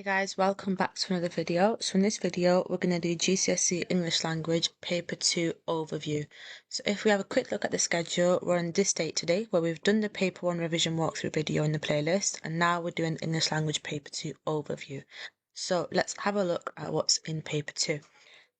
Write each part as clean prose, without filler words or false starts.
Guys, welcome back to another video. So in this video, we're going to do GCSE English Language Paper 2 overview. So if we have a quick look at the schedule, we're on this date today where we've done the Paper 1 revision walkthrough video in the playlist, and now we're doing English Language Paper 2 overview. So let's have a look at what's in Paper 2.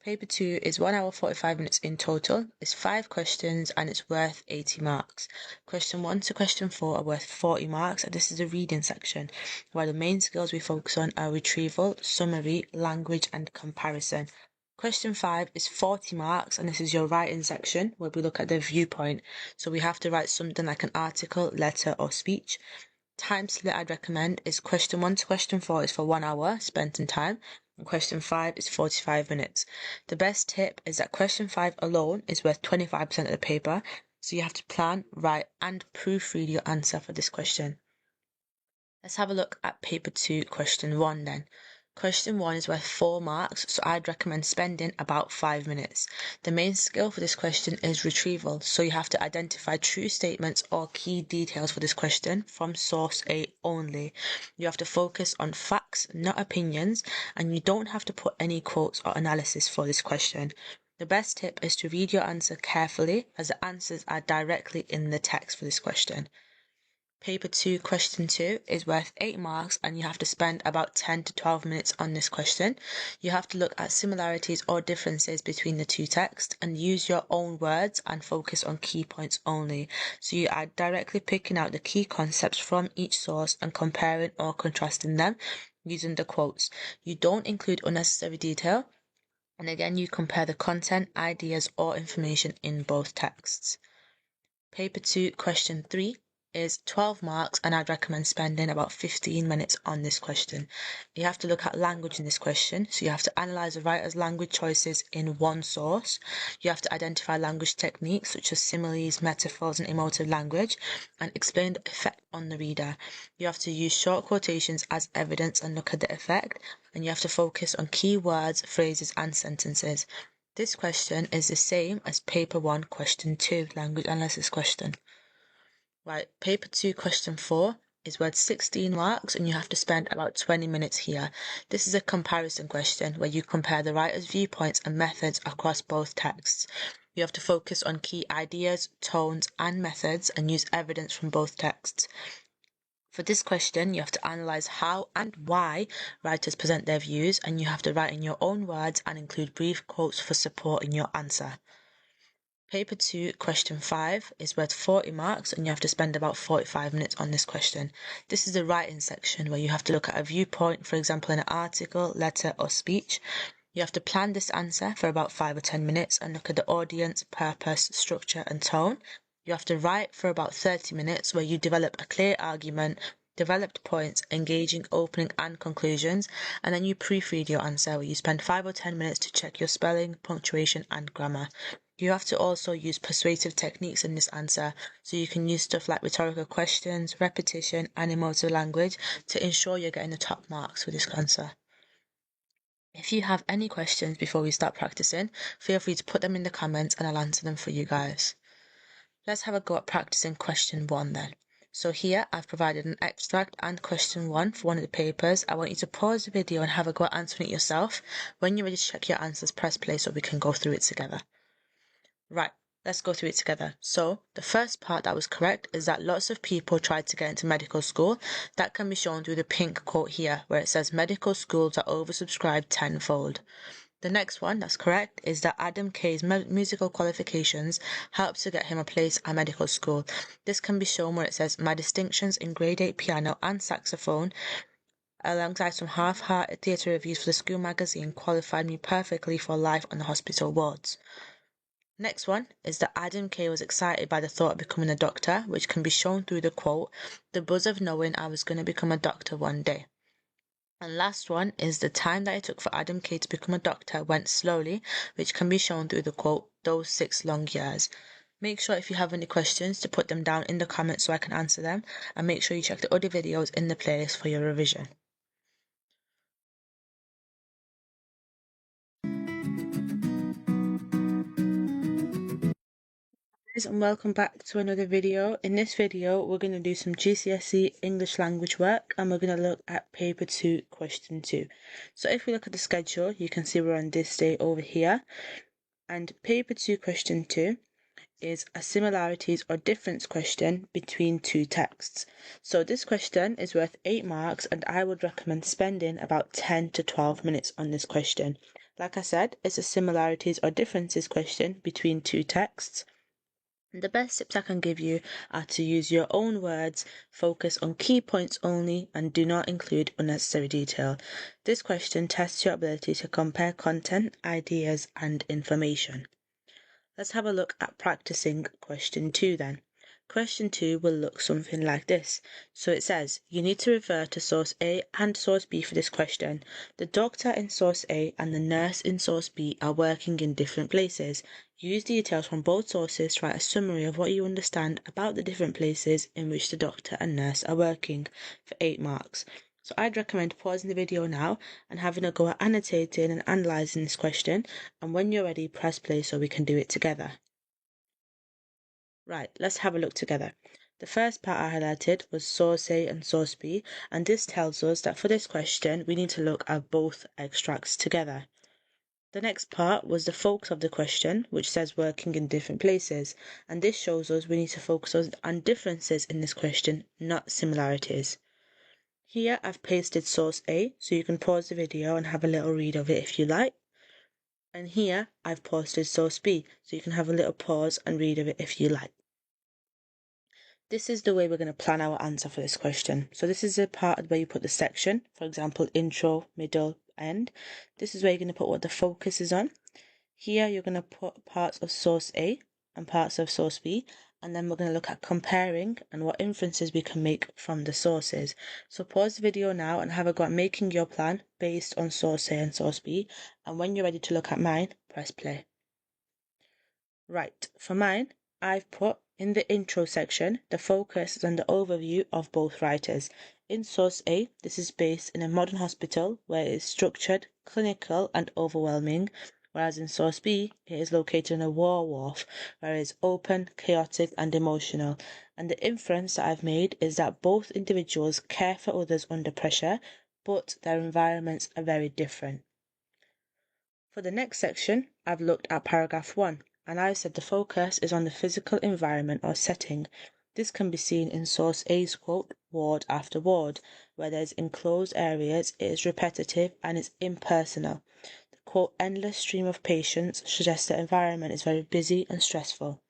Paper 2 is 1 hour 45 minutes in total, it's 5 questions and it's worth 80 marks. Question 1 to question 4 are worth 40 marks, and this is the reading section, where the main skills we focus on are retrieval, summary, language and comparison. Question 5 is 40 marks, and this is your writing section, where we look at the viewpoint. So we have to write something like an article, letter or speech. Time split I'd recommend is question 1 to question 4 is for 1 hour spent in time, and question 5 is 45 minutes. The best tip is that question 5 alone is worth 25% of the paper, so you have to plan, write and proofread your answer for this question. Let's have a look at paper 2 question 1 then. Question 1 is worth 4 marks, so I'd recommend spending about 5 minutes. The main skill for this question is retrieval, so you have to identify true statements or key details for this question from source A only. You have to focus on facts, not opinions, and you don't have to put any quotes or analysis for this question. The best tip is to read your answer carefully, as the answers are directly in the text for this question. Paper 2 question 2 is worth 8 marks, and you have to spend about 10 to 12 minutes on this question. You have to look at similarities or differences between the two texts and use your own words and focus on key points only. So you are directly picking out the key concepts from each source and comparing or contrasting them using the quotes. You don't include unnecessary detail, and again you compare the content, ideas or information in both texts. Paper 2 question 3 is 12 marks, and I'd recommend spending about 15 minutes on this question. You have to look at language in this question, so you have to analyse the writer's language choices in one source. You have to identify language techniques such as similes, metaphors and emotive language, and explain the effect on the reader. You have to use short quotations as evidence and look at the effect, and you have to focus on key words, phrases and sentences. This question is the same as paper 1 question 2 language analysis question. Right, paper 2 question 4 is worth 16 marks, and you have to spend about 20 minutes here. This is a comparison question where you compare the writer's viewpoints and methods across both texts. You have to focus on key ideas, tones and methods and use evidence from both texts. For this question, you have to analyse how and why writers present their views, and you have to write in your own words and include brief quotes for support in your answer. Paper 2 question 5 is worth 40 marks, and you have to spend about 45 minutes on this question. This is the writing section where you have to look at a viewpoint, for example in an article, letter or speech. You have to plan this answer for about 5 or 10 minutes and look at the audience, purpose, structure and tone. You have to write for about 30 minutes where you develop a clear argument, developed points, engaging opening and conclusions, and then you proofread your answer where you spend 5 or 10 minutes to check your spelling, punctuation and grammar. You have to also use persuasive techniques in this answer, so you can use stuff like rhetorical questions, repetition and emotive language to ensure you're getting the top marks for this answer. If you have any questions before we start practicing, feel free to put them in the comments and I'll answer them for you guys. Let's have a go at practicing question 1 then. So here I've provided an extract and question 1 for one of the papers. I want you to pause the video and have a go at answering it yourself. When you're ready to check your answers, press play so we can go through it together. Right, let's go through it together. So the first part that was correct is that lots of people tried to get into medical school. That can be shown through the pink quote here where it says medical schools are oversubscribed tenfold. The next one that's correct is that Adam Kay's musical qualifications helped to get him a place at medical school. This can be shown where it says my distinctions in grade 8 piano and saxophone alongside some half-hearted theatre reviews for the school magazine qualified me perfectly for life on the hospital wards. Next one is that Adam Kay was excited by the thought of becoming a doctor, which can be shown through the quote, the buzz of knowing I was going to become a doctor one day. And last one is the time that it took for Adam Kay to become a doctor went slowly, which can be shown through the quote, those 6 long years. Make sure if you have any questions to put them down in the comments so I can answer them, and make sure you check the other videos in the playlist for your revision. Guys, and welcome back to another video. In this video, we're going to do some GCSE English language work and we're going to look at paper 2, question 2. So if we look at the schedule, you can see we're on this day over here. And paper 2, question 2 is a similarities or difference question between two texts. So this question is worth 8 marks and I would recommend spending about 10 to 12 minutes on this question. Like I said, it's a similarities or differences question between two texts. The best tips I can give you are to use your own words, focus on key points only, and do not include unnecessary detail. This question tests your ability to compare content, ideas, and information. Let's have a look at practicing question 2 then. Question 2 will look something like this. So it says, you need to refer to source A and source B for this question. The doctor in source A and the nurse in source B are working in different places. Use details from both sources to write a summary of what you understand about the different places in which the doctor and nurse are working for 8 marks. So I'd recommend pausing the video now and having a go at annotating and analysing this question, and when you're ready, press play so we can do it together. Right, let's have a look together. The first part I highlighted was source A and source B, and this tells us that for this question we need to look at both extracts together. The next part was the focus of the question, which says working in different places, and this shows us we need to focus on differences in this question, not similarities. Here I've pasted source A, so you can pause the video and have a little read of it if you like. And here I've posted source B, so you can have a little pause and read of it if you like. This is the way we're going to plan our answer for this question. So this is the part where you put the section, for example, intro, middle, end. This is where you're going to put what the focus is on. Here you're going to put parts of source A and parts of source B, and then we're going to look at comparing and what inferences we can make from the sources. So pause the video now and have a go at making your plan based on source A and source B, and when you're ready to look at mine, press play. Right, for mine, I've put in the intro section, the focus is on the overview of both writers. In source A, this is based in a modern hospital where it is structured, clinical and overwhelming, whereas in source B, it is located in a war wharf where it is open, chaotic and emotional. And the inference that I've made is that both individuals care for others under pressure, but their environments are very different. For the next section, I've looked at paragraph 1, and I've said the focus is on the physical environment or setting. This can be seen in source A's quote, ward after ward, where there's enclosed areas, it is repetitive and it's impersonal. The quote, endless stream of patients suggests the environment is very busy and stressful.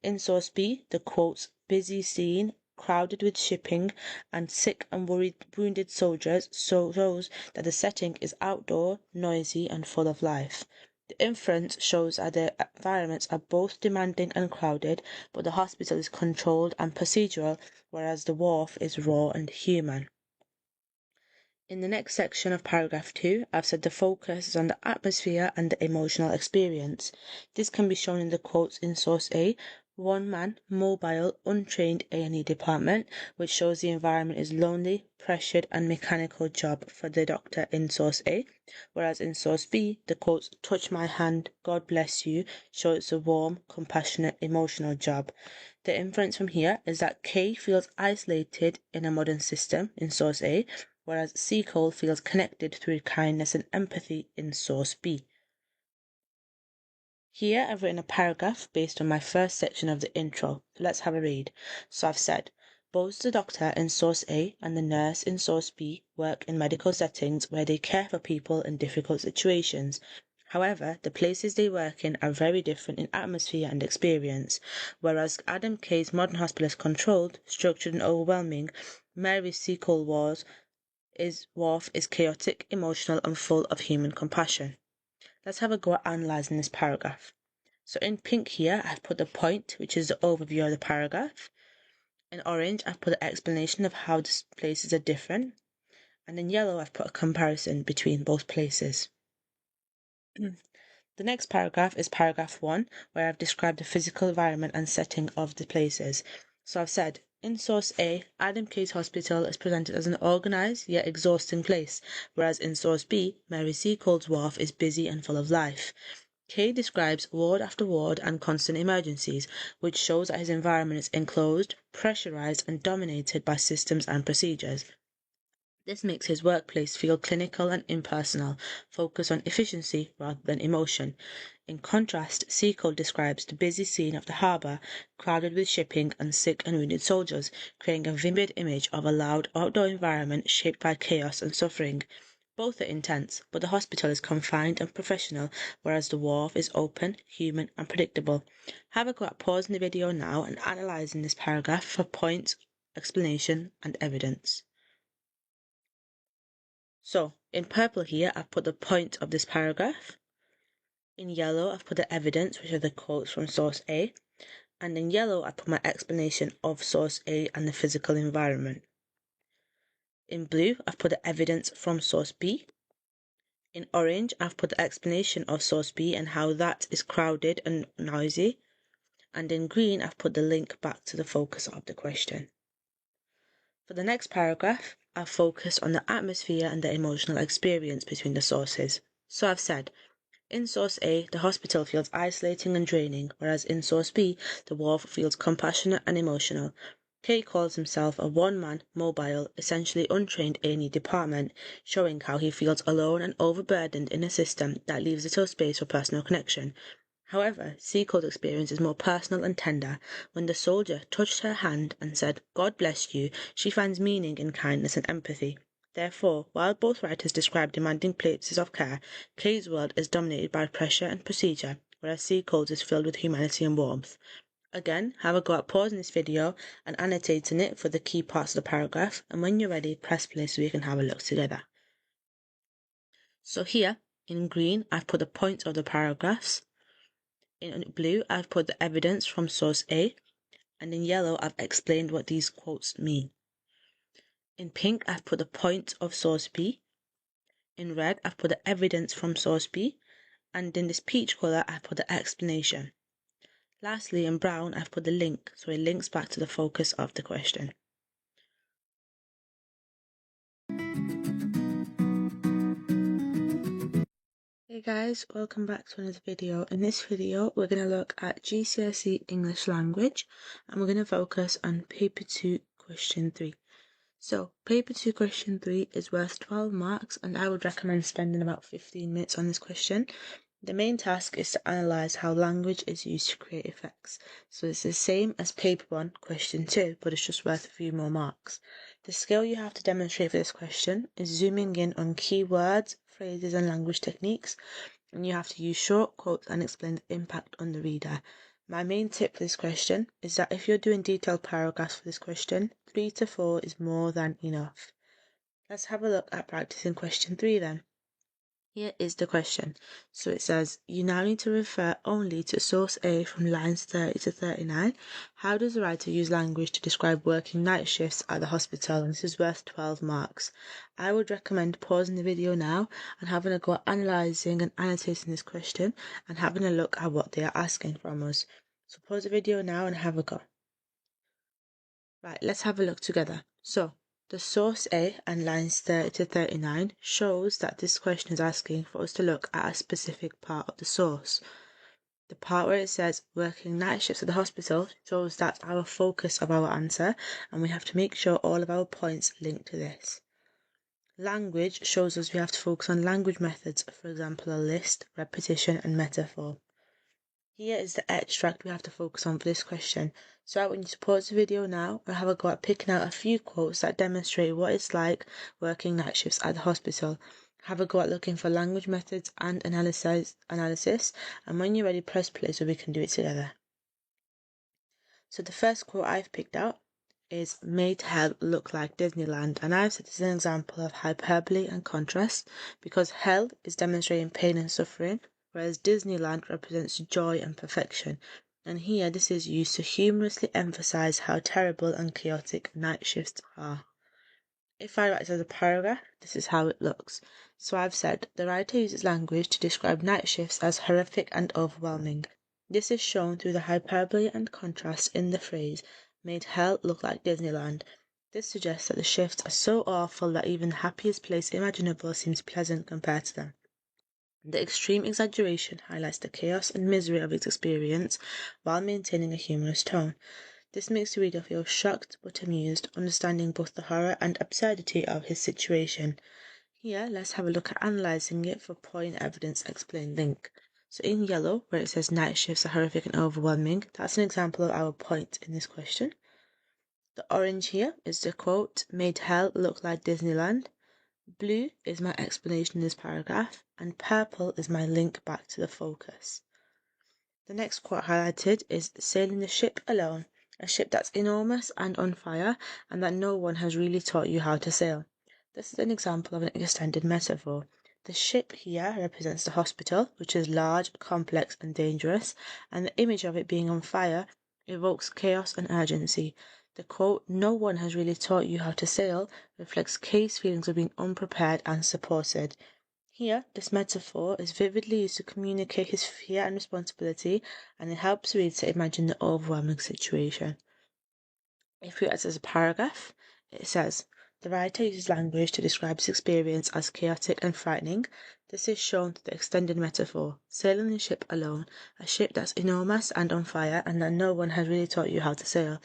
In source B, the quotes, busy scene, crowded with shipping and sick and wounded soldiers shows that the setting is outdoor, noisy and full of life. The inference shows that the environments are both demanding and crowded, but the hospital is controlled and procedural, whereas the wharf is raw and human. In the next section of paragraph 2, I've said the focus is on the atmosphere and the emotional experience. This can be shown in the quotes in source A, one man, mobile, untrained A&E department, which shows the environment is lonely, pressured and mechanical job for the doctor in source A, whereas in source B, the quotes, touch my hand, God bless you, show it's a warm, compassionate, emotional job. The inference from here is that K feels isolated in a modern system in source A, whereas C. Cole feels connected through kindness and empathy in source B. Here I've written a paragraph based on my first section of the intro. Let's have a read. So I've said, both the doctor in source A and the nurse in source B work in medical settings where they care for people in difficult situations. However, the places they work in are very different in atmosphere and experience. Whereas Adam K's modern hospital is controlled, structured and overwhelming, Mary C. Cole Wharf is chaotic, emotional and full of human compassion. Let's have a go at analysing this paragraph. So in pink here, I've put the point, which is the overview of the paragraph. In orange, I've put an explanation of how the places are different. And in yellow, I've put a comparison between both places. The next paragraph is paragraph 1, where I've described the physical environment and setting of the places. So I've said, in source A, Adam K's hospital is presented as an organised yet exhausting place, whereas in source B, Mary C. Cole's Wharf is busy and full of life. K describes ward after ward and constant emergencies, which shows that his environment is enclosed, pressurized, and dominated by systems and procedures. This makes his workplace feel clinical and impersonal, focused on efficiency rather than emotion. In contrast, Seacole describes the busy scene of the harbour, crowded with shipping and sick and wounded soldiers, creating a vivid image of a loud outdoor environment shaped by chaos and suffering. Both are intense, but the hospital is confined and professional, whereas the wharf is open, human, and predictable. Have a go at pausing the video now and analysing this paragraph for points, explanation, and evidence. So, in purple here, I've put the point of this paragraph. In yellow, I've put the evidence, which are the quotes from source A. And in yellow, I put my explanation of source A and the physical environment. In blue, I've put the evidence from source B. In orange, I've put the explanation of source B and how that is crowded and noisy. And in green, I've put the link back to the focus of the question. For the next paragraph, I've focused on the atmosphere and the emotional experience between the sources. So I've said, in source A, the hospital feels isolating and draining, whereas in source B, the wharf feels compassionate and emotional. K calls himself a one-man, mobile, essentially untrained A&E department, showing how he feels alone and overburdened in a system that leaves little space for personal connection. However, Seacole's experience is more personal and tender. When the soldier touched her hand and said, "God bless you," she finds meaning in kindness and empathy. Therefore, while both writers describe demanding places of care, Kay's world is dominated by pressure and procedure, whereas Seacole's is filled with humanity and warmth. Again, have a go at pausing this video and annotating it for the key parts of the paragraph, and when you're ready, press play so we can have a look together. So here, in green, I've put the points of the paragraphs. In blue, I've put the evidence from source A, and in yellow, I've explained what these quotes mean. In pink, I've put the point of source B. In red, I've put the evidence from source B, and in this peach colour, I've put the explanation. Lastly, in brown, I've put the link, so it links back to the focus of the question. Hey guys, welcome back to another video. In this video, we're going to look at GCSE English Language, and we're going to focus on Paper 2, Question 3. So, Paper 2, Question 3 is worth 12 marks, and I would recommend spending about 15 minutes on this question. The main task is to analyse how language is used to create effects. So it's the same as Paper 1, Question 2, but it's just worth a few more marks. The skill you have to demonstrate for this question is zooming in on key words, phrases and language techniques, and you have to use short quotes and explain the impact on the reader. My main tip for this question is that if you're doing detailed paragraphs for this question, 3 to 4 is more than enough. Let's have a look at practicing question 3 then. Here is the question. So it says, you now need to refer only to source A from lines 30 to 39. How does the writer use language to describe working night shifts at the hospital? And this is worth 12 marks. I would recommend pausing the video now and having a go at analysing and annotating this question and having a look at what they are asking from us. So pause the video now and have a go. Right, let's have a look together. So, the source A and lines 30 to 39 shows that this question is asking for us to look at a specific part of the source. The part where it says working night shifts at the hospital shows that's our focus of our answer, and we have to make sure all of our points link to this. Language shows us we have to focus on language methods, for example a list, repetition and metaphor. Here is the extract we have to focus on for this question. So I want you to pause the video now and have a go at picking out a few quotes that demonstrate what it's like working night shifts at the hospital. Have a go at looking for language methods and analysis, and when you're ready, press play so we can do it together. So the first quote I've picked out is made hell look like Disneyland, and I've said this is an example of hyperbole and contrast because hell is demonstrating pain and suffering, whereas Disneyland represents joy and perfection. And here this is used to humorously emphasize how terrible and chaotic night shifts are. If I write it as a paragraph, this is how it looks. So I've said the writer uses language to describe night shifts as horrific and overwhelming. This is shown through the hyperbole and contrast in the phrase made hell look like Disneyland. This suggests that the shifts are so awful that even the happiest place imaginable seems pleasant compared to them. The extreme exaggeration highlights the chaos and misery of his experience while maintaining a humorous tone. This makes the reader feel shocked but amused, understanding both the horror and absurdity of his situation. Here, let's have a look at analysing it for point, evidence, explain, link. So in yellow, where it says night shifts are horrific and overwhelming, that's an example of our point in this question. The orange here is the quote, made hell look like Disneyland. Blue is my explanation in this paragraph, and purple is my link back to the focus. The next quote highlighted is sailing the ship alone, a ship that's enormous and on fire, and that no one has really taught you how to sail. This is an example of an extended metaphor. The ship here represents the hospital, which is large, complex, and dangerous, and the image of it being on fire evokes chaos and urgency. The quote, no one has really taught you how to sail, reflects Kay's feelings of being unprepared and supported. Here, this metaphor is vividly used to communicate his fear and responsibility, and it helps readers to imagine the overwhelming situation. If we add as a paragraph, it says, the writer uses language to describe his experience as chaotic and frightening. This is shown through the extended metaphor, sailing the ship alone, a ship that's enormous and on fire, and that no one has really taught you how to sail.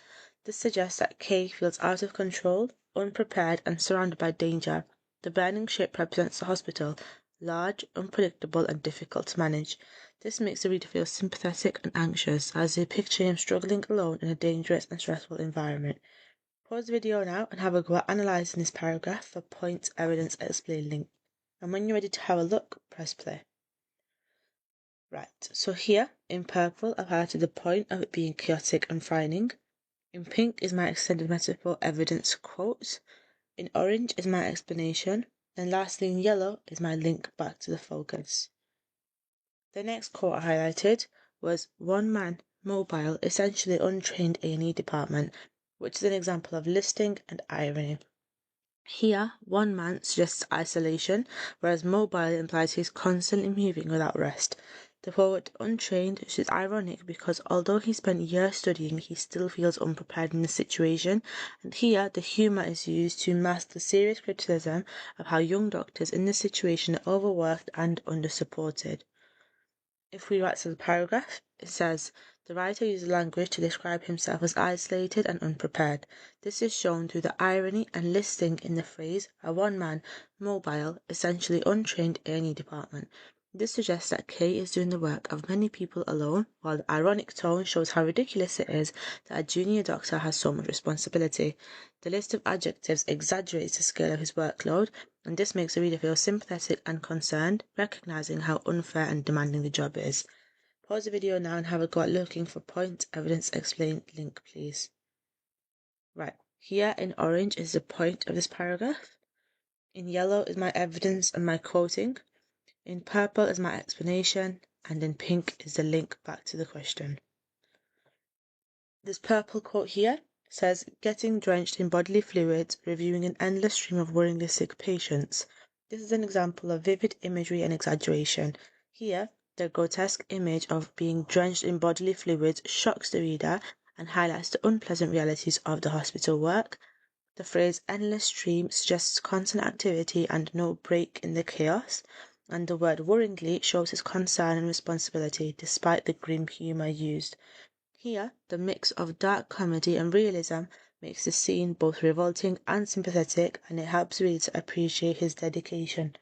This suggests that Kay feels out of control, unprepared, and surrounded by danger. The burning ship represents the hospital, large, unpredictable, and difficult to manage. This makes the reader feel sympathetic and anxious as they picture him struggling alone in a dangerous and stressful environment. Pause the video now and have a go at analysing this paragraph for points, evidence, explain, link. And when you're ready to have a look, press play. Right, so here in purple I've highlighted the point of it being chaotic and frightening. In pink is my extended metaphor evidence quote. In orange is my explanation. And lastly in yellow is my link back to the focus. The next quote I highlighted was one man, mobile, essentially untrained A&E department, which is an example of listing and irony. Here, one man suggests isolation, whereas mobile implies he's constantly moving without rest. The word untrained is ironic because although he spent years studying, he still feels unprepared in the situation, and here the humour is used to mask the serious criticism of how young doctors in this situation are overworked and under-supported. If we write to the paragraph, it says, the writer uses language to describe himself as isolated and unprepared. This is shown through the irony and listing in the phrase, a one-man, mobile, essentially untrained A&E department. This suggests that Kay is doing the work of many people alone, while the ironic tone shows how ridiculous it is that a junior doctor has so much responsibility. The list of adjectives exaggerates the scale of his workload, and this makes the reader feel sympathetic and concerned, recognising how unfair and demanding the job is. Pause the video now and have a go at looking for point, evidence, explain, link, please. Right, here in orange is the point of this paragraph. In yellow is my evidence and my quoting. In purple is my explanation, and in pink is the link back to the question. This purple quote here says, getting drenched in bodily fluids, reviewing an endless stream of worryingly sick patients. This is an example of vivid imagery and exaggeration. Here, the grotesque image of being drenched in bodily fluids shocks the reader and highlights the unpleasant realities of the hospital work. The phrase endless stream suggests constant activity and no break in the chaos, and the word worryingly shows his concern and responsibility despite the grim humour used. Here, the mix of dark comedy and realism makes the scene both revolting and sympathetic, and it helps readers to appreciate his dedication.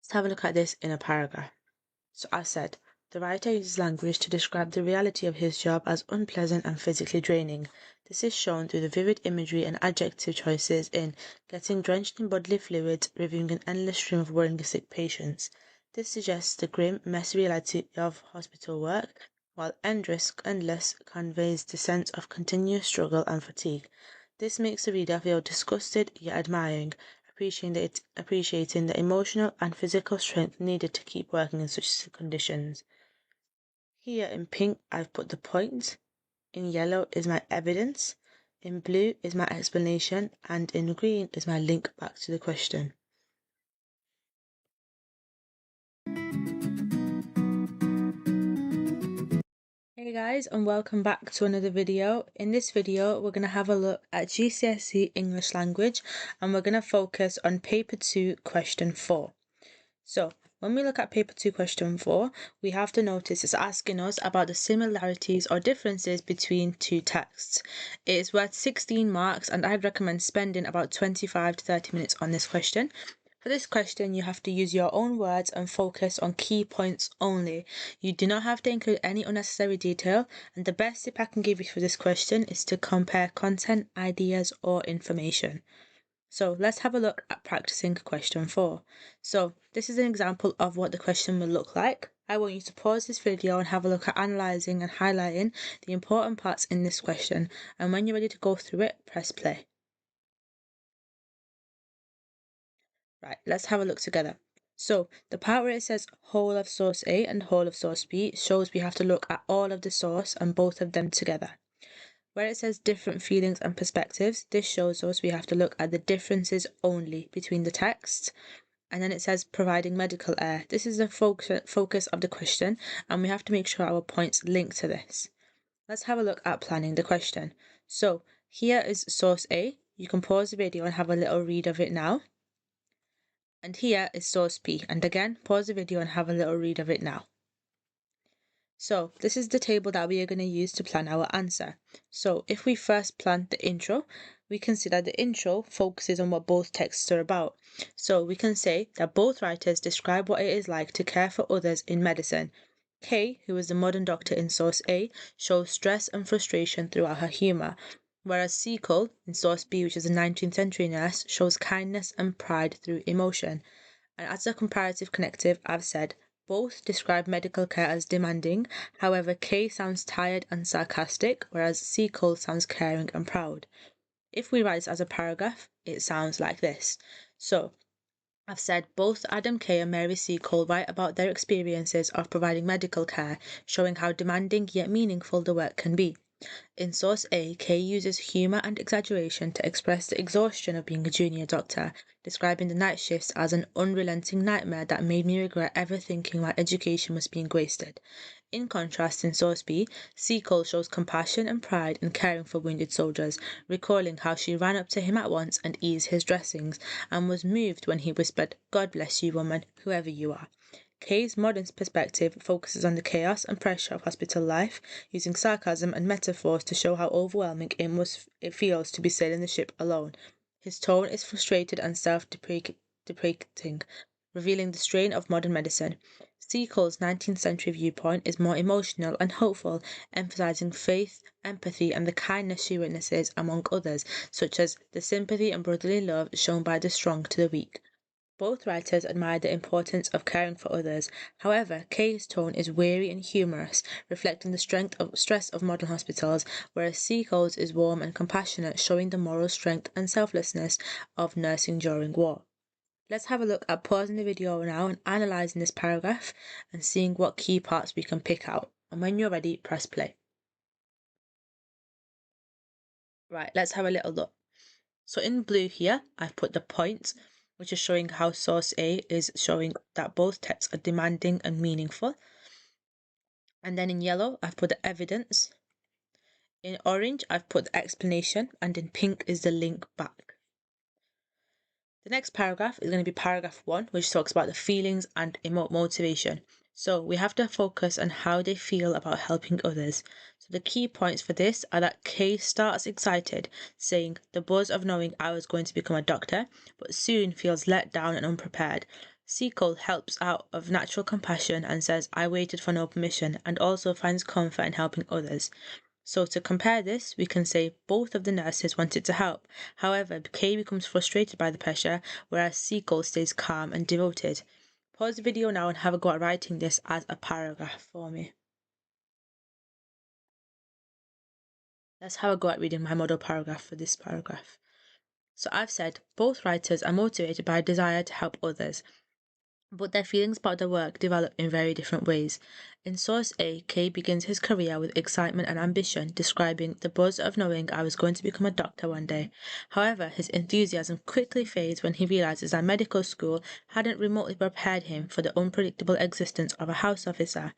Let's have a look at this in a paragraph. So I said, the writer uses language to describe the reality of his job as unpleasant and physically draining. This is shown through the vivid imagery and adjective choices in getting drenched in bodily fluids, reviewing an endless stream of worryingly sick patients. This suggests the grim, messy reality of hospital work, while endless conveys the sense of continuous struggle and fatigue. This makes the reader feel disgusted yet admiring, appreciating the emotional and physical strength needed to keep working in such conditions. Here in pink I've put the point, in yellow is my evidence, in blue is my explanation, and in green is my link back to the question. Hey guys, and welcome back to another video. In this video we're going to have a look at GCSE English Language, and we're going to focus on paper 2 question 4. So when we look at paper 2 question 4, we have to notice it's asking us about the similarities or differences between two texts. It is worth 16 marks and I'd recommend spending about 25 to 30 minutes on this question. For this question, you have to use your own words and focus on key points only. You do not have to include any unnecessary detail, and the best tip I can give you for this question is to compare content, ideas, or information. So let's have a look at practicing question 4. So this is an example of what the question will look like. I want you to pause this video and have a look at analysing and highlighting the important parts in this question, and when you're ready to go through it, press play. Right, let's have a look together. So the part where it says whole of source A and whole of source B shows we have to look at all of the source and both of them together. Where it says different feelings and perspectives, this shows us we have to look at the differences only between the texts. And then it says providing medical air. This is the focus of the question, and we have to make sure our points link to this. Let's have a look at planning the question. So here is source A. You can pause the video and have a little read of it now. And here is source B, and again, pause the video and have a little read of it now. So this is the table that we are going to use to plan our answer. So if we first plan the intro, we can see that the intro focuses on what both texts are about. So we can say that both writers describe what it is like to care for others in medicine. Kay, who is the modern doctor in source A, shows stress and frustration throughout her humour, whereas Seacole, in source B, which is a 19th century nurse, shows kindness and pride through emotion. And as a comparative connective, I've said both describe medical care as demanding. However, Kay sounds tired and sarcastic, whereas Seacole sounds caring and proud. If we write this as a paragraph, it sounds like this. So I've said both Adam Kay and Mary Seacole write about their experiences of providing medical care, showing how demanding yet meaningful the work can be. In source A, Kay uses humour and exaggeration to express the exhaustion of being a junior doctor, describing the night shifts as an unrelenting nightmare that made me regret ever thinking my education was being wasted. In contrast, in source B, Seacole shows compassion and pride in caring for wounded soldiers, recalling how she ran up to him at once and eased his dressings, and was moved when he whispered, "God bless you, woman, whoever you are." Kay's modern perspective focuses on the chaos and pressure of hospital life, using sarcasm and metaphors to show how overwhelming it feels to be sailing the ship alone. His tone is frustrated and self-deprecating, revealing the strain of modern medicine. Seacole's 19th century viewpoint is more emotional and hopeful, emphasizing faith, empathy, and the kindness she witnesses among others, such as the sympathy and brotherly love shown by the strong to the weak. Both writers admire the importance of caring for others. However, Kay's tone is weary and humorous, reflecting the stress of modern hospitals, whereas Seacole's is warm and compassionate, showing the moral strength and selflessness of nursing during war. Let's have a look at pausing the video now and analysing this paragraph and seeing what key parts we can pick out. And when you're ready, press play. Right, let's have a little look. So in blue here, I've put the points, which is showing how source A is showing that both texts are demanding and meaningful. And then in yellow, I've put the evidence. In orange, I've put the explanation, and in pink is the link back. The next paragraph is going to be paragraph 1, which talks about the feelings and motivation. So we have to focus on how they feel about helping others. So the key points for this are that Kay starts excited, saying the buzz of knowing I was going to become a doctor, but soon feels let down and unprepared. Seacole helps out of natural compassion and says I waited for no permission, and also finds comfort in helping others. So to compare this, we can say both of the nurses wanted to help. However, Kay becomes frustrated by the pressure, whereas Seacole stays calm and devoted. Pause the video now and have a go at writing this as a paragraph for me. Let's have a go at reading my model paragraph for this paragraph. So I've said both writers are motivated by a desire to help others, but their feelings about the work develop in very different ways. In source A, Kay begins his career with excitement and ambition, describing the buzz of knowing I was going to become a doctor one day. However, his enthusiasm quickly fades when he realizes that medical school hadn't remotely prepared him for the unpredictable existence of a house officer.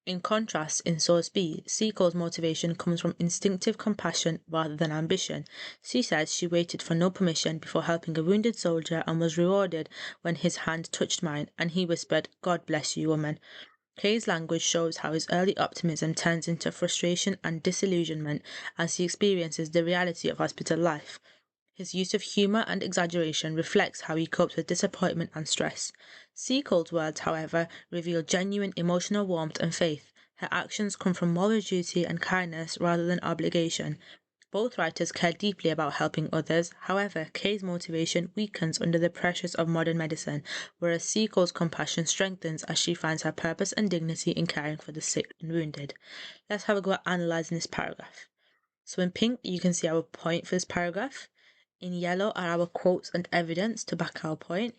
In contrast, in source B, Seacole's motivation comes from instinctive compassion rather than ambition. She says she waited for no permission before helping a wounded soldier and was rewarded when his hand touched mine, and he whispered, "God bless you, woman." Kay's language shows how his early optimism turns into frustration and disillusionment as he experiences the reality of hospital life. His use of humour and exaggeration reflects how he copes with disappointment and stress. Seacole's words, however, reveal genuine emotional warmth and faith. Her actions come from moral duty and kindness rather than obligation. Both writers care deeply about helping others. However, Kay's motivation weakens under the pressures of modern medicine, whereas Seacole's compassion strengthens as she finds her purpose and dignity in caring for the sick and wounded. Let's have a go at analysing this paragraph. So in pink, you can see our point for this paragraph. In yellow are our quotes and evidence to back our point.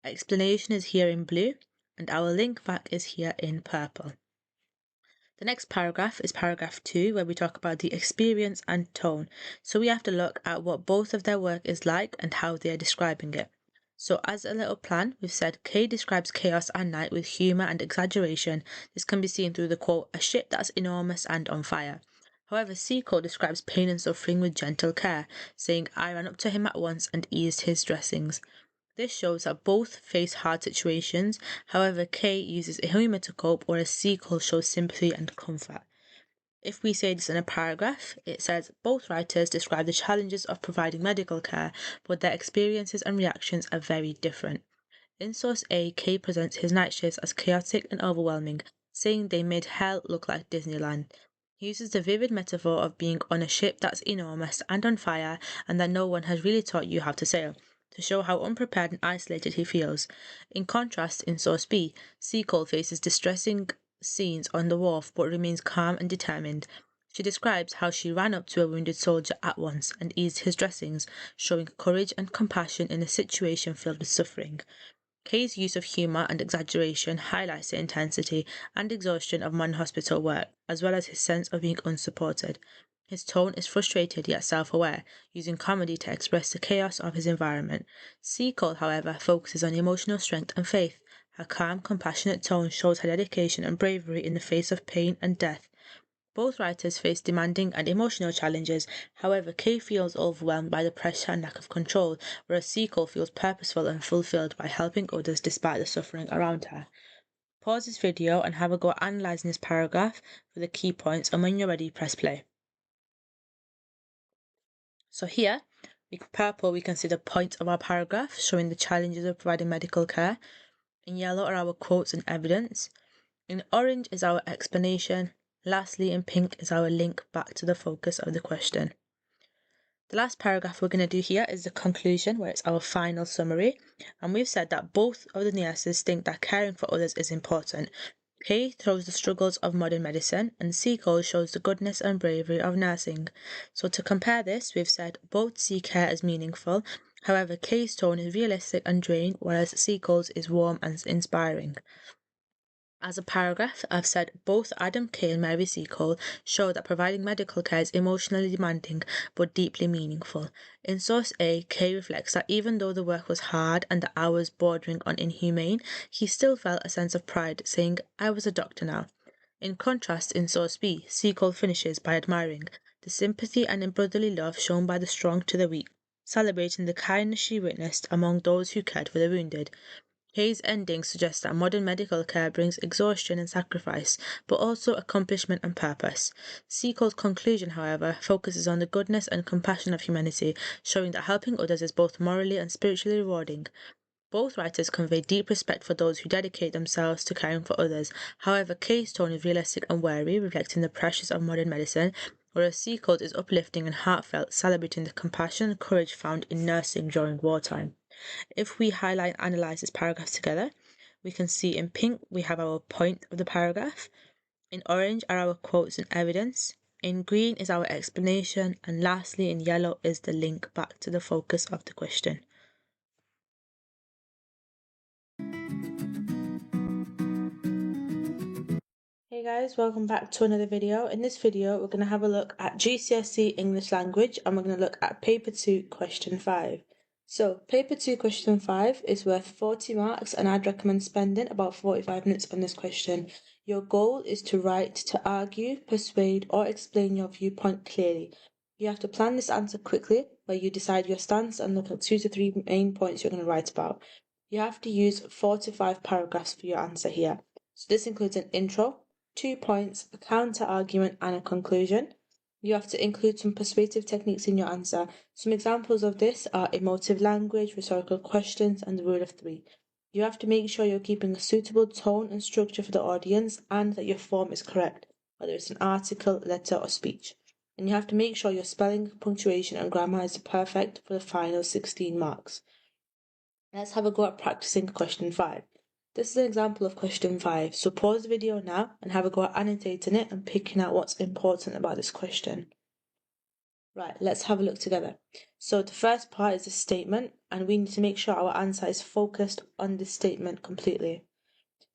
Explanation is here in blue, and our link back is here in purple. The next paragraph is paragraph 2, where we talk about the experience and tone. So we have to look at what both of their work is like and how they are describing it. So as a little plan, we've said Kay describes chaos and night with humour and exaggeration. This can be seen through the quote, "a ship that's enormous and on fire." However, Seacole describes pain and suffering with gentle care, saying, "I ran up to him at once and eased his dressings." This shows that both face hard situations. However, Kay uses humour to cope, whereas Seacole shows sympathy and comfort. If we say this in a paragraph, it says both writers describe the challenges of providing medical care, but their experiences and reactions are very different. In source A, Kay presents his night shifts as chaotic and overwhelming, saying they made hell look like Disneyland. He uses the vivid metaphor of being on a ship that's enormous and on fire, and that no one has really taught you how to sail, to show how unprepared and isolated he feels. In contrast, in source B, Seacole faces distressing scenes on the wharf but remains calm and determined. She describes how she ran up to a wounded soldier at once and eased his dressings, showing courage and compassion in a situation filled with suffering. Kay's use of humour and exaggeration highlights the intensity and exhaustion of modern hospital work, as well as his sense of being unsupported. His tone is frustrated yet self-aware, using comedy to express the chaos of his environment. Seacole, however, focuses on emotional strength and faith. Her calm, compassionate tone shows her dedication and bravery in the face of pain and death. Both writers face demanding and emotional challenges. However, Kay feels overwhelmed by the pressure and lack of control, whereas Seacole feels purposeful and fulfilled by helping others despite the suffering around her. Pause this video and have a go at analysing this paragraph for the key points, and when you're ready, press play. So here, in purple, we can see the points of our paragraph, showing the challenges of providing medical care. In yellow are our quotes and evidence. In orange is our explanation. Lastly, in pink is our link back to the focus of the question. The last paragraph we're going to do here is the conclusion, where it's our final summary. And we've said that both of the nurses think that caring for others is important. Kay shows the struggles of modern medicine, and Seacole shows the goodness and bravery of nursing. So to compare this, we've said both see care as meaningful. However, Kay's tone is realistic and drained, whereas Seacole's is warm and inspiring. As a paragraph, I've said both Adam Kay and Mary Seacole show that providing medical care is emotionally demanding but deeply meaningful. In source A, Kay reflects that even though the work was hard and the hours bordering on inhumane, he still felt a sense of pride, saying, "I was a doctor now." In contrast, in source B, Seacole finishes by admiring the sympathy and brotherly love shown by the strong to the weak, celebrating the kindness she witnessed among those who cared for the wounded. Kay's ending suggests that modern medical care brings exhaustion and sacrifice, but also accomplishment and purpose. Seacole's conclusion, however, focuses on the goodness and compassion of humanity, showing that helping others is both morally and spiritually rewarding. Both writers convey deep respect for those who dedicate themselves to caring for others. However, Kay's tone is realistic and wary, reflecting the pressures of modern medicine, whereas Seacole's is uplifting and heartfelt, celebrating the compassion and courage found in nursing during wartime. If we highlight and analyse this paragraph together, we can see in pink we have our point of the paragraph, in orange are our quotes and evidence, in green is our explanation, and lastly in yellow is the link back to the focus of the question. Hey guys, welcome back to another video. In this video we're going to have a look at GCSE English Language, and we're going to look at paper 2 question 5. So paper 2 question 5 is worth 40 marks, and I'd recommend spending about 45 minutes on this question. Your goal is to write to argue, persuade, or explain your viewpoint clearly. You have to plan this answer quickly, where you decide your stance and look at 2 to 3 main points you're going to write about. You have to use 4 to 5 paragraphs for your answer here. So this includes an intro, 2 points, a counter-argument, and a conclusion. You have to include some persuasive techniques in your answer. Some examples of this are emotive language, rhetorical questions, and the rule of 3. You have to make sure you're keeping a suitable tone and structure for the audience and that your form is correct, whether it's an article, letter, or speech. And you have to make sure your spelling, punctuation, and grammar is perfect for the final 16 marks. Let's have a go at practicing question 5. This is an example of question 5, so pause the video now and have a go at annotating it and picking out what's important about this question. Right, let's have a look together. So the first part is a statement, and we need to make sure our answer is focused on this statement completely.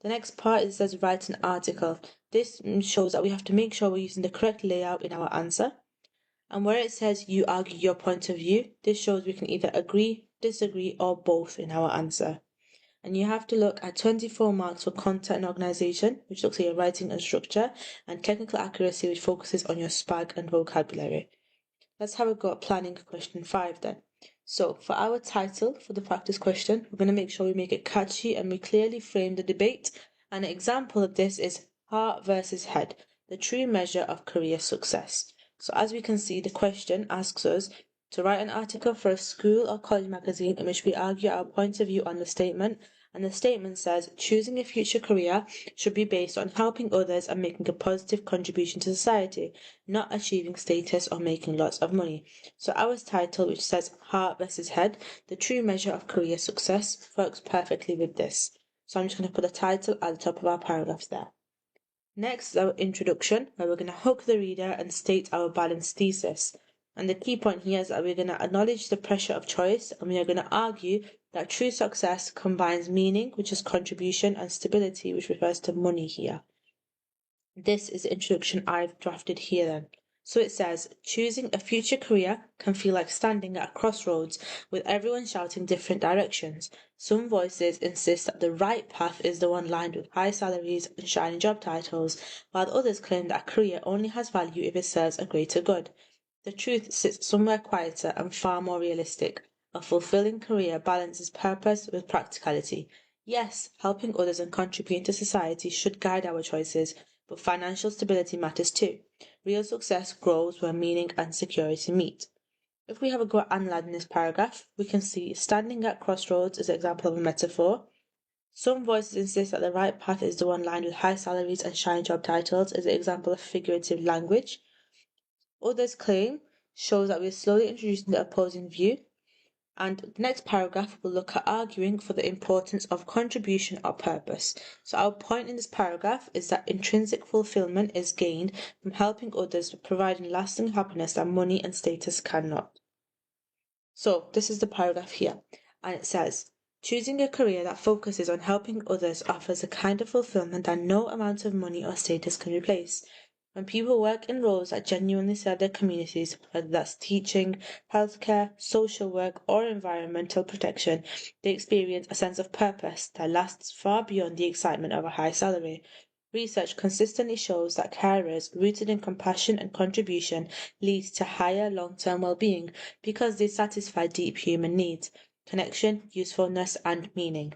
The next part is says write an article. This shows that we have to make sure we're using the correct layout in our answer. And where it says you argue your point of view, this shows we can either agree, disagree, or both in our answer. And you have to look at 24 marks for content and organization, which looks at your writing and structure, and technical accuracy, which focuses on your spag and vocabulary. Let's have a go at planning question 5 then. So for our title for the practice question, we're going to make sure we make it catchy and we clearly frame the debate. And an example of this is heart versus head, the true measure of career success. So as we can see, the question asks us to write an article for a school or college magazine in which we argue our point of view on the statement, and the statement says choosing a future career should be based on helping others and making a positive contribution to society, not achieving status or making lots of money. So our title, which says heart versus head, the true measure of career success, works perfectly with this. So I'm just going to put a title at the top of our paragraphs there. Next is our introduction, where we're going to hook the reader and state our balanced thesis. And the key point here is that we're going to acknowledge the pressure of choice, and we are going to argue that true success combines meaning, which is contribution, and stability, which refers to money here. This is the introduction I've drafted here then. So it says, choosing a future career can feel like standing at a crossroads with everyone shouting different directions. Some voices insist that the right path is the one lined with high salaries and shiny job titles, while others claim that a career only has value if it serves a greater good. The truth sits somewhere quieter and far more realistic. A fulfilling career balances purpose with practicality. Yes, helping others and contributing to society should guide our choices, but financial stability matters too. Real success grows where meaning and security meet. If we have a go at analysing this paragraph, we can see standing at crossroads is an example of a metaphor. Some voices insist that the right path is the one lined with high salaries and shiny job titles is an example of figurative language. Others' claim shows that we're slowly introducing the opposing view. And the next paragraph will look at arguing for the importance of contribution or purpose. So our point in this paragraph is that intrinsic fulfillment is gained from helping others, providing lasting happiness that money and status cannot. So this is the paragraph here, and it says, choosing a career that focuses on helping others offers a kind of fulfillment that no amount of money or status can replace. When people work in roles that genuinely serve their communities, whether that's teaching, healthcare, social work, or environmental protection, they experience a sense of purpose that lasts far beyond the excitement of a high salary. Research consistently shows that carers rooted in compassion and contribution lead to higher long-term well-being because they satisfy deep human needs, connection, usefulness, and meaning.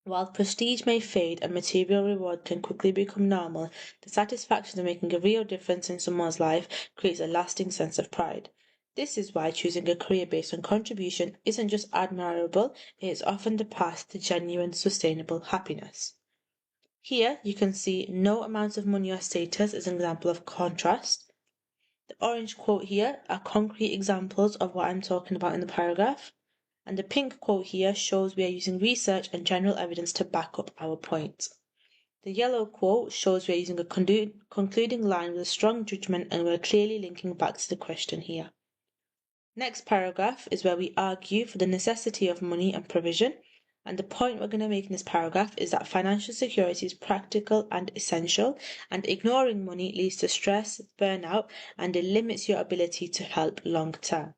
While prestige may fade and material reward can quickly become normal, the satisfaction of making a real difference in someone's life creates a lasting sense of pride. This is why choosing a career based on contribution isn't just admirable, it is often the path to genuine, sustainable happiness. Here you can see no amount of money or status is an example of contrast. The orange quote here are concrete examples of what I'm talking about in the paragraph. And the pink quote here shows we are using research and general evidence to back up our point. The yellow quote shows we are using a concluding line with a strong judgment and we're clearly linking back to the question here. Next paragraph is where we argue for the necessity of money and provision, and the point we're going to make in this paragraph is that financial security is practical and essential, and ignoring money leads to stress, burnout, and it limits your ability to help long term.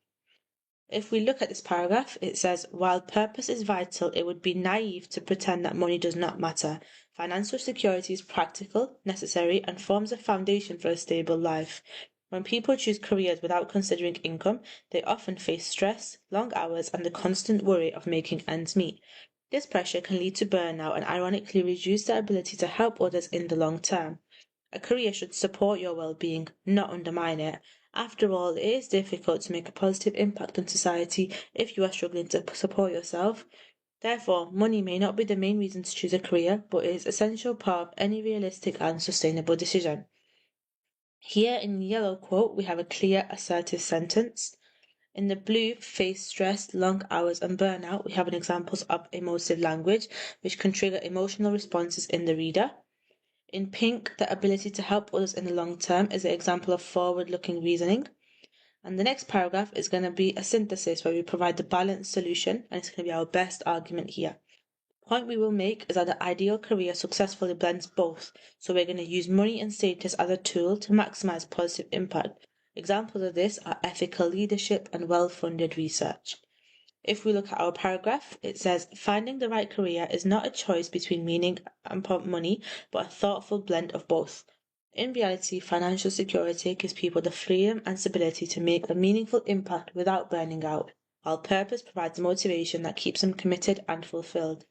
If we look at this paragraph, it says, while purpose is vital, it would be naive to pretend that money does not matter. Financial security is practical, necessary, and forms a foundation for a stable life. When people choose careers without considering income, they often face stress, long hours, and the constant worry of making ends meet. This pressure can lead to burnout and ironically reduce their ability to help others in the long term. A career should support your well-being, not undermine it. After all, it is difficult to make a positive impact on society if you are struggling to support yourself. Therefore, money may not be the main reason to choose a career, but it is an essential part of any realistic and sustainable decision. Here in the yellow quote, we have a clear, assertive sentence. In the blue, face stress, long hours, and burnout, we have an examples of emotive language, which can trigger emotional responses in the reader. In pink, the ability to help others in the long term is an example of forward-looking reasoning. And the next paragraph is going to be a synthesis where we provide the balanced solution, and it's going to be our best argument here. The point we will make is that the ideal career successfully blends both, so we're going to use money and status as a tool to maximize positive impact. Examples of this are ethical leadership and well-funded research. If we look at our paragraph, it says, finding the right career is not a choice between meaning and money, but a thoughtful blend of both. In reality, financial security gives people the freedom and stability to make a meaningful impact without burning out, while purpose provides motivation that keeps them committed and fulfilled.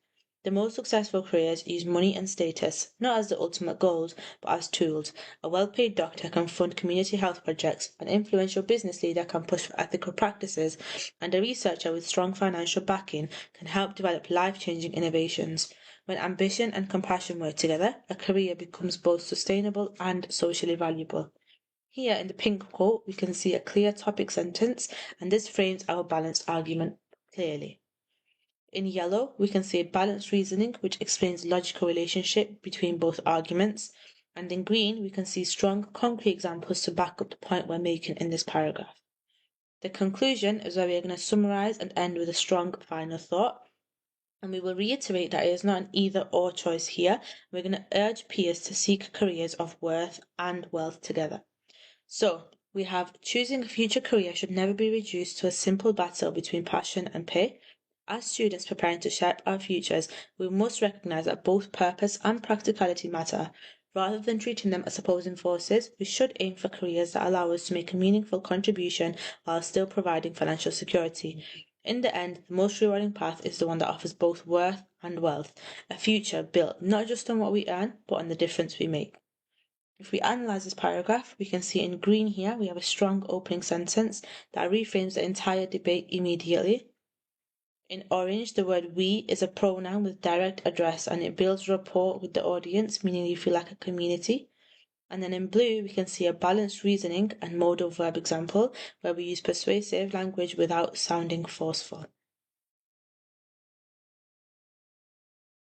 The most successful careers use money and status, not as the ultimate goals, but as tools. A well-paid doctor can fund community health projects, an influential business leader can push for ethical practices, and a researcher with strong financial backing can help develop life-changing innovations. When ambition and compassion work together, a career becomes both sustainable and socially valuable. Here in the pink quote, we can see a clear topic sentence, and this frames our balanced argument clearly. In yellow, we can see balanced reasoning, which explains the logical relationship between both arguments. And in green, we can see strong, concrete examples to back up the point we're making in this paragraph. The conclusion is where we are going to summarize and end with a strong final thought. And we will reiterate that it is not an either or choice here. We're going to urge peers to seek careers of worth and wealth together. So, we have choosing a future career should never be reduced to a simple battle between passion and pay. As students preparing to shape our futures, we must recognise that both purpose and practicality matter. Rather than treating them as opposing forces, we should aim for careers that allow us to make a meaningful contribution while still providing financial security. In the end, the most rewarding path is the one that offers both worth and wealth, a future built not just on what we earn, but on the difference we make. If we analyse this paragraph, we can see in green here we have a strong opening sentence that reframes the entire debate immediately. In orange, the word we is a pronoun with direct address and it builds rapport with the audience, meaning you feel like a community. And then in blue, we can see a balanced reasoning and modal verb example where we use persuasive language without sounding forceful.